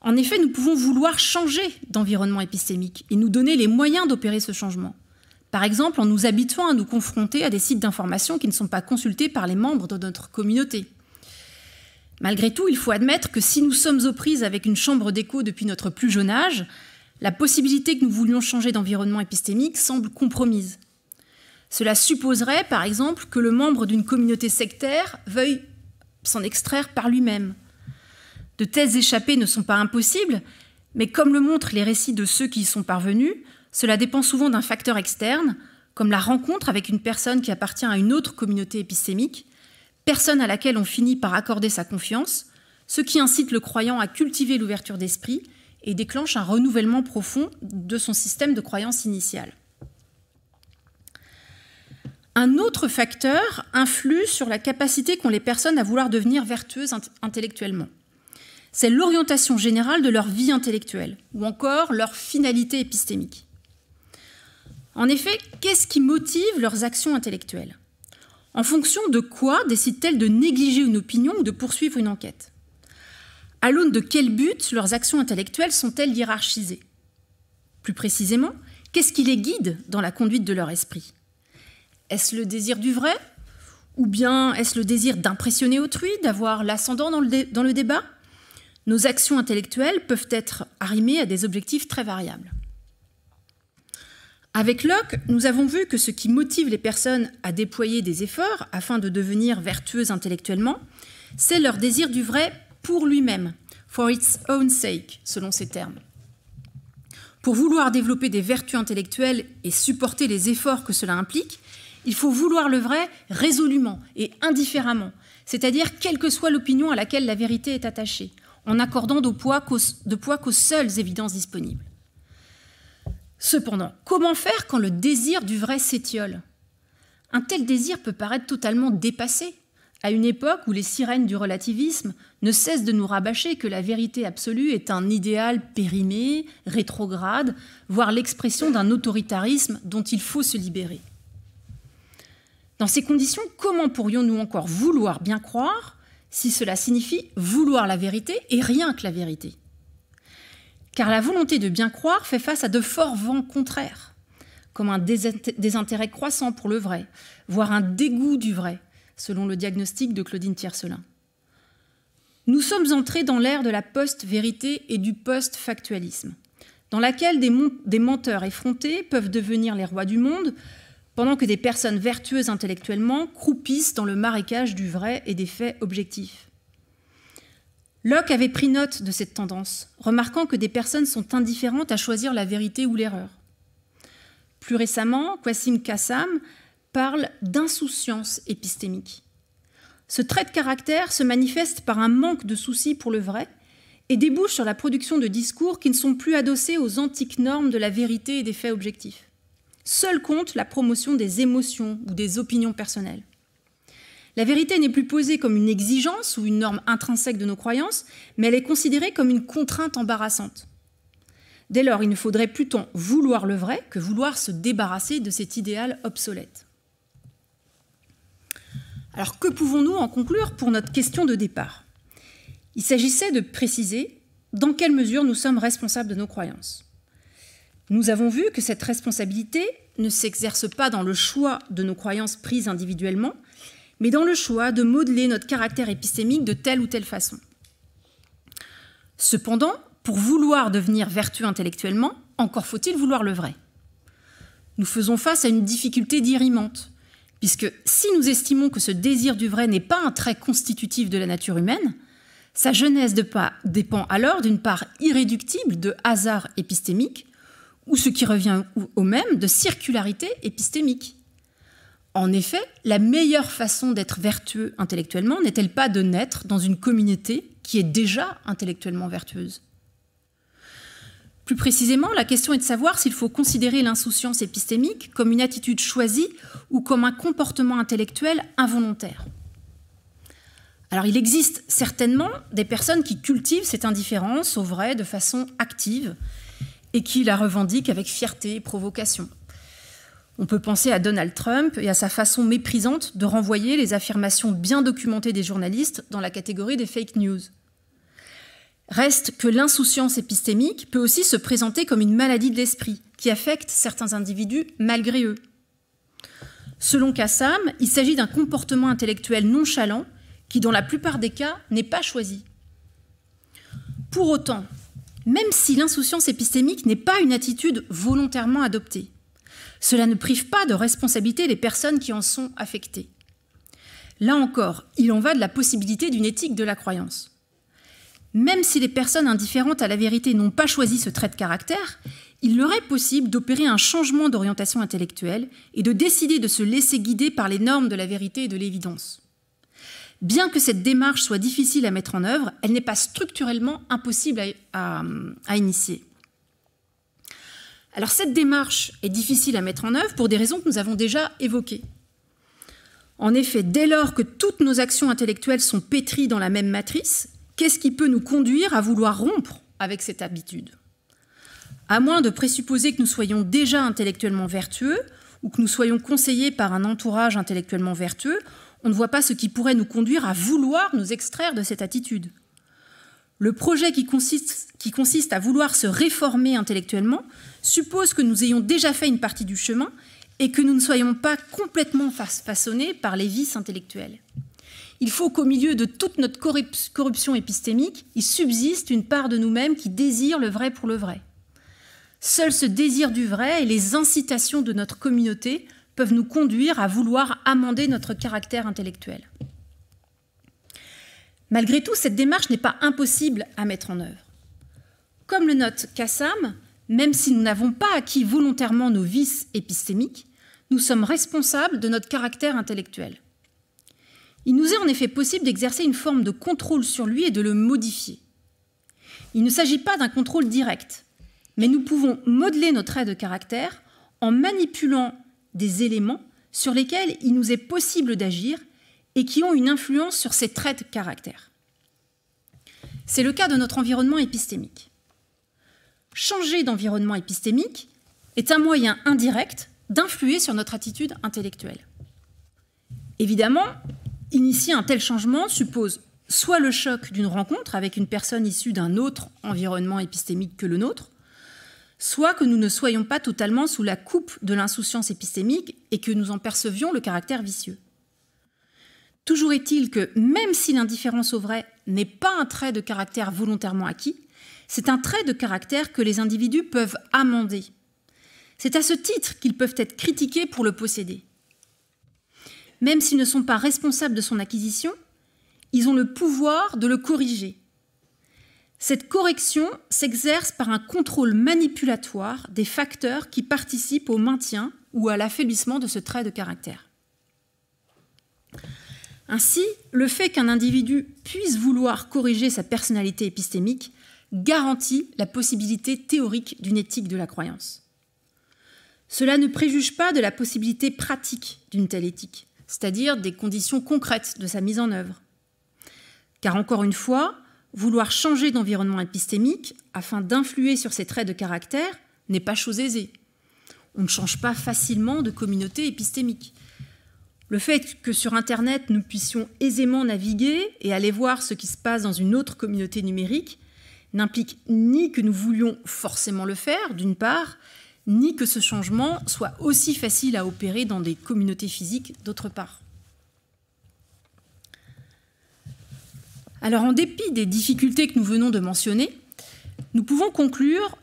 En effet, nous pouvons vouloir changer d'environnement épistémique et nous donner les moyens d'opérer ce changement. Par exemple, en nous habituant à nous confronter à des sites d'information qui ne sont pas consultés par les membres de notre communauté. Malgré tout, il faut admettre que si nous sommes aux prises avec une chambre d'écho depuis notre plus jeune âge, la possibilité que nous voulions changer d'environnement épistémique semble compromise. Cela supposerait, par exemple, que le membre d'une communauté sectaire veuille s'en extraire par lui-même. De telles échappées ne sont pas impossibles, mais comme le montrent les récits de ceux qui y sont parvenus, cela dépend souvent d'un facteur externe, comme la rencontre avec une personne qui appartient à une autre communauté épistémique, personne à laquelle on finit par accorder sa confiance, ce qui incite le croyant à cultiver l'ouverture d'esprit et déclenche un renouvellement profond de son système de croyance initiale. Un autre facteur influe sur la capacité qu'ont les personnes à vouloir devenir vertueuses intellectuellement. C'est l'orientation générale de leur vie intellectuelle, ou encore leur finalité épistémique. En effet, qu'est-ce qui motive leurs actions intellectuelles? En fonction de quoi décident-elles de négliger une opinion ou de poursuivre une enquête? À l'aune de quel but leurs actions intellectuelles sont-elles hiérarchisées? Plus précisément, qu'est-ce qui les guide dans la conduite de leur esprit? Est-ce le désir du vrai? Ou bien est-ce le désir d'impressionner autrui, d'avoir l'ascendant dans le débat? Nos actions intellectuelles peuvent être arrimées à des objectifs très variables. Avec Locke, nous avons vu que ce qui motive les personnes à déployer des efforts afin de devenir vertueuses intellectuellement, c'est leur désir du vrai pour lui-même, for its own sake, selon ces termes. Pour vouloir développer des vertus intellectuelles et supporter les efforts que cela implique, il faut vouloir le vrai résolument et indifféremment, c'est-à-dire quelle que soit l'opinion à laquelle la vérité est attachée, en accordant de poids qu'aux seules évidences disponibles. Cependant, comment faire quand le désir du vrai s'étiole? Un tel désir peut paraître totalement dépassé, à une époque où les sirènes du relativisme ne cessent de nous rabâcher que la vérité absolue est un idéal périmé, rétrograde, voire l'expression d'un autoritarisme dont il faut se libérer. Dans ces conditions, comment pourrions-nous encore vouloir bien croire si cela signifie vouloir la vérité et rien que la vérité? Car la volonté de bien croire fait face à de forts vents contraires, comme un désintérêt croissant pour le vrai, voire un dégoût du vrai, selon le diagnostic de Claudine Tiercelin. Nous sommes entrés dans l'ère de la post-vérité et du post-factualisme, dans laquelle des menteurs effrontés peuvent devenir les rois du monde, pendant que des personnes vertueuses intellectuellement croupissent dans le marécage du vrai et des faits objectifs. Locke avait pris note de cette tendance, remarquant que des personnes sont indifférentes à choisir la vérité ou l'erreur. Plus récemment, Qasim Qassam parle d'insouciance épistémique. Ce trait de caractère se manifeste par un manque de souci pour le vrai et débouche sur la production de discours qui ne sont plus adossés aux antiques normes de la vérité et des faits objectifs. Seul compte la promotion des émotions ou des opinions personnelles. La vérité n'est plus posée comme une exigence ou une norme intrinsèque de nos croyances, mais elle est considérée comme une contrainte embarrassante. Dès lors, il ne faudrait plus tant vouloir le vrai que vouloir se débarrasser de cet idéal obsolète. Alors, que pouvons-nous en conclure pour notre question de départ? Il s'agissait de préciser dans quelle mesure nous sommes responsables de nos croyances. Nous avons vu que cette responsabilité ne s'exerce pas dans le choix de nos croyances prises individuellement, mais dans le choix de modeler notre caractère épistémique de telle ou telle façon. Cependant, pour vouloir devenir vertueux intellectuellement, encore faut-il vouloir le vrai. Nous faisons face à une difficulté dirimante, puisque si nous estimons que ce désir du vrai n'est pas un trait constitutif de la nature humaine, sa genèse dépend alors d'une part irréductible de hasard épistémique, ou ce qui revient au même de circularité épistémique. En effet, la meilleure façon d'être vertueux intellectuellement n'est-elle pas de naître dans une communauté qui est déjà intellectuellement vertueuse ? Plus précisément, la question est de savoir s'il faut considérer l'insouciance épistémique comme une attitude choisie ou comme un comportement intellectuel involontaire. Alors, il existe certainement des personnes qui cultivent cette indifférence au vrai de façon active et qui la revendiquent avec fierté et provocation. On peut penser à Donald Trump et à sa façon méprisante de renvoyer les affirmations bien documentées des journalistes dans la catégorie des fake news. Reste que l'insouciance épistémique peut aussi se présenter comme une maladie de l'esprit qui affecte certains individus malgré eux. Selon Kassam, il s'agit d'un comportement intellectuel nonchalant qui, dans la plupart des cas, n'est pas choisi. Pour autant, même si l'insouciance épistémique n'est pas une attitude volontairement adoptée, cela ne prive pas de responsabilité les personnes qui en sont affectées. Là encore, il en va de la possibilité d'une éthique de la croyance. Même si les personnes indifférentes à la vérité n'ont pas choisi ce trait de caractère, il leur est possible d'opérer un changement d'orientation intellectuelle et de décider de se laisser guider par les normes de la vérité et de l'évidence. Bien que cette démarche soit difficile à mettre en œuvre, elle n'est pas structurellement impossible à initier. Alors cette démarche est difficile à mettre en œuvre pour des raisons que nous avons déjà évoquées. En effet, dès lors que toutes nos actions intellectuelles sont pétries dans la même matrice, qu'est-ce qui peut nous conduire à vouloir rompre avec cette habitude ? À moins de présupposer que nous soyons déjà intellectuellement vertueux ou que nous soyons conseillés par un entourage intellectuellement vertueux, on ne voit pas ce qui pourrait nous conduire à vouloir nous extraire de cette attitude. Le projet qui consiste à vouloir se réformer intellectuellement suppose que nous ayons déjà fait une partie du chemin et que nous ne soyons pas complètement façonnés par les vices intellectuels. Il faut qu'au milieu de toute notre corruption épistémique, il subsiste une part de nous-mêmes qui désire le vrai pour le vrai. Seul ce désir du vrai et les incitations de notre communauté peuvent nous conduire à vouloir amender notre caractère intellectuel. Malgré tout, cette démarche n'est pas impossible à mettre en œuvre. Comme le note Kassam, même si nous n'avons pas acquis volontairement nos vices épistémiques, nous sommes responsables de notre caractère intellectuel. Il nous est en effet possible d'exercer une forme de contrôle sur lui et de le modifier. Il ne s'agit pas d'un contrôle direct, mais nous pouvons modeler nos traits de caractère en manipulant des éléments sur lesquels il nous est possible d'agir et qui ont une influence sur ces traits de caractère. C'est le cas de notre environnement épistémique. Changer d'environnement épistémique est un moyen indirect d'influer sur notre attitude intellectuelle. Évidemment, initier un tel changement suppose soit le choc d'une rencontre avec une personne issue d'un autre environnement épistémique que le nôtre, soit que nous ne soyons pas totalement sous la coupe de l'insouciance épistémique et que nous en percevions le caractère vicieux. Toujours est-il que même si l'indifférence au vrai n'est pas un trait de caractère volontairement acquis, c'est un trait de caractère que les individus peuvent amender. C'est à ce titre qu'ils peuvent être critiqués pour le posséder. Même s'ils ne sont pas responsables de son acquisition, ils ont le pouvoir de le corriger. Cette correction s'exerce par un contrôle manipulatoire des facteurs qui participent au maintien ou à l'affaiblissement de ce trait de caractère. Ainsi, le fait qu'un individu puisse vouloir corriger sa personnalité épistémique garantit la possibilité théorique d'une éthique de la croyance. Cela ne préjuge pas de la possibilité pratique d'une telle éthique, c'est-à-dire des conditions concrètes de sa mise en œuvre. Car encore une fois, vouloir changer d'environnement épistémique afin d'influer sur ses traits de caractère n'est pas chose aisée. On ne change pas facilement de communauté épistémique. Le fait que sur Internet, nous puissions aisément naviguer et aller voir ce qui se passe dans une autre communauté numérique n'implique ni que nous voulions forcément le faire, d'une part, ni que ce changement soit aussi facile à opérer dans des communautés physiques, d'autre part. Alors, en dépit des difficultés que nous venons de mentionner, nous pouvons conclure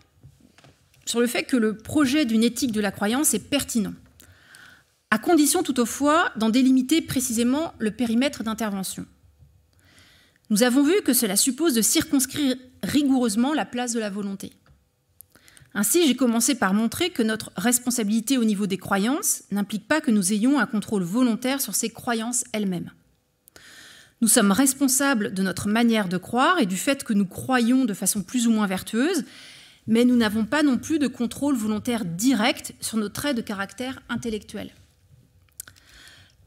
sur le fait que le projet d'une éthique de la croyance est pertinent, à condition toutefois d'en délimiter précisément le périmètre d'intervention. Nous avons vu que cela suppose de circonscrire rigoureusement la place de la volonté. Ainsi, j'ai commencé par montrer que notre responsabilité au niveau des croyances n'implique pas que nous ayons un contrôle volontaire sur ces croyances elles-mêmes. Nous sommes responsables de notre manière de croire et du fait que nous croyons de façon plus ou moins vertueuse, mais nous n'avons pas non plus de contrôle volontaire direct sur nos traits de caractère intellectuel.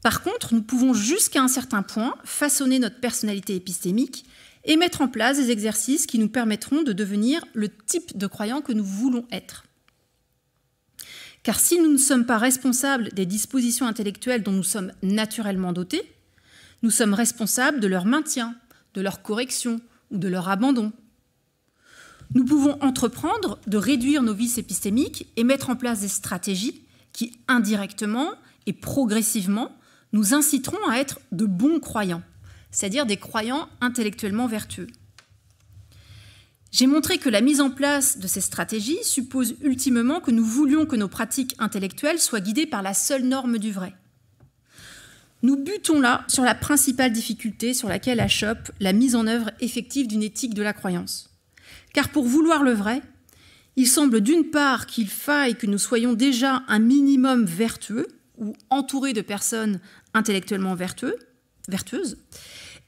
Par contre, nous pouvons jusqu'à un certain point façonner notre personnalité épistémique et mettre en place des exercices qui nous permettront de devenir le type de croyant que nous voulons être. Car si nous ne sommes pas responsables des dispositions intellectuelles dont nous sommes naturellement dotés, nous sommes responsables de leur maintien, de leur correction ou de leur abandon. Nous pouvons entreprendre de réduire nos vices épistémiques et mettre en place des stratégies qui, indirectement et progressivement, nous inciteront à être de bons croyants, c'est-à-dire des croyants intellectuellement vertueux. J'ai montré que la mise en place de ces stratégies suppose ultimement que nous voulions que nos pratiques intellectuelles soient guidées par la seule norme du vrai. Nous butons là sur la principale difficulté sur laquelle achoppe la mise en œuvre effective d'une éthique de la croyance. Car pour vouloir le vrai, il semble d'une part qu'il faille que nous soyons déjà un minimum vertueux ou entourés de personnes intellectuellement vertueuses,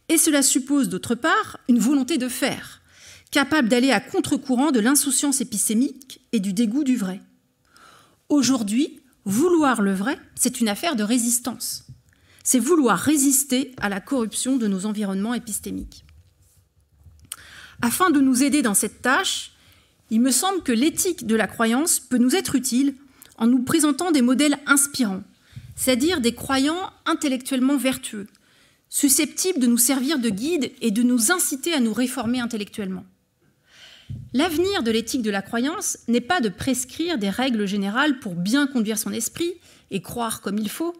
et cela suppose d'autre part une volonté de faire, capable d'aller à contre-courant de l'insouciance épistémique et du dégoût du vrai. Aujourd'hui, vouloir le vrai, c'est une affaire de résistance. C'est vouloir résister à la corruption de nos environnements épistémiques. Afin de nous aider dans cette tâche, il me semble que l'éthique de la croyance peut nous être utile en nous présentant des modèles inspirants, c'est-à-dire des croyants intellectuellement vertueux, susceptibles de nous servir de guide et de nous inciter à nous réformer intellectuellement. L'avenir de l'éthique de la croyance n'est pas de prescrire des règles générales pour bien conduire son esprit et croire comme il faut,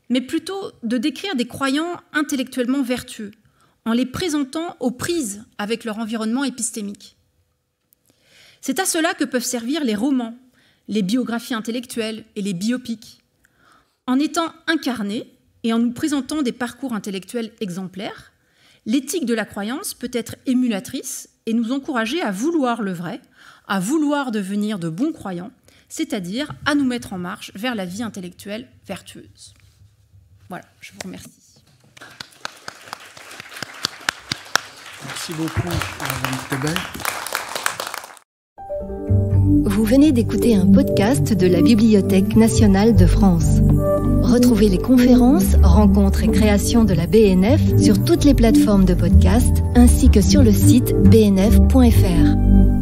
mais plutôt de décrire des croyants intellectuellement vertueux, en les présentant aux prises avec leur environnement épistémique. C'est à cela que peuvent servir les romans, les biographies intellectuelles et les biopics. En étant incarnés et en nous présentant des parcours intellectuels exemplaires, l'éthique de la croyance peut être émulatrice et nous encourager à vouloir le vrai, à vouloir devenir de bons croyants, c'est-à-dire à nous mettre en marche vers la vie intellectuelle vertueuse. Voilà, je vous remercie. Merci beaucoup, Madame Tébel. Vous venez d'écouter un podcast de la Bibliothèque nationale de France. Retrouvez les conférences, rencontres et créations de la BNF sur toutes les plateformes de podcast ainsi que sur le site bnf.fr.